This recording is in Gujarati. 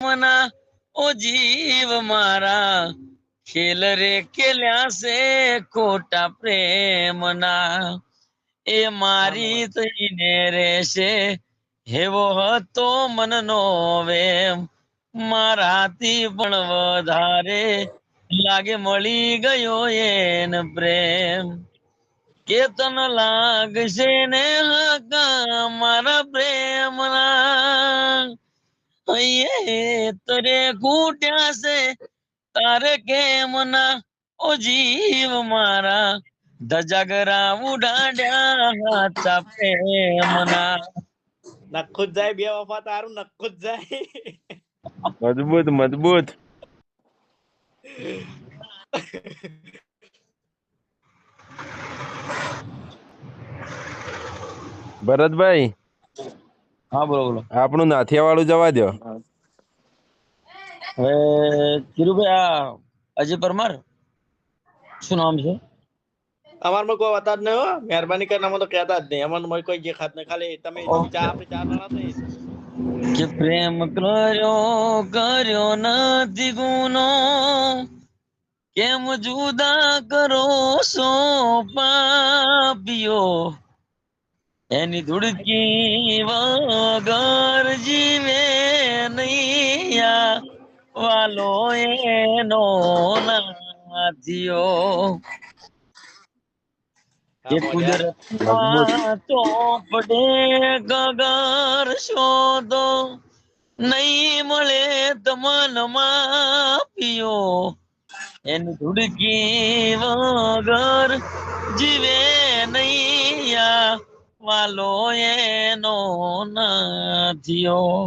મના ઓ જીવ મારા ખેલ રે ખેલ્યા છે ખોટા પ્રેમના એ મારી તઈને રહેશે હેવો હતો મનનો વેમ મારાથી પણ વધારે લાગે મળી ગયો એને પ્રેમ કેતન લાગશે ને હાકા મારા પ્રેમના અહીંયા તરે ઘૂંટ્યા છે તારે કેમ ના ઓ જીવ મારા ધજાગરા ઉડાડ્યા હાચા પ્રેમના નખું જ જાય બે વફા તારું નખું જ જાય મજબૂત મજબૂત ભરતભાઈ હા બોલો બોલો આપણું નાથિયા વાળું જવા દો હવે ધીરુભાઈ આ અજય પરમાર શું નામ છે અમારમાં કોઈ વાત જ નહીં હો મહેરબાની કરીને અમે તો કહેતા જ નહીં અમારું કોઈ જે ખાત નહીં ખાલી તમે ચા આપણે ચા જણા તો કે પ્રેમ કર્યો નથી ગુનો કેમ જુદા કરો સો પાપીઓ એની ધુડકી વગર જીવે નૈયા વાલો એનો નાથિયો કે કુદરત ચોપડે ગગર શોધો નહીં મળે તમન માપીઓ એની ધુડકી વગર જીવે નૈયા વાલો એનો નાથિયો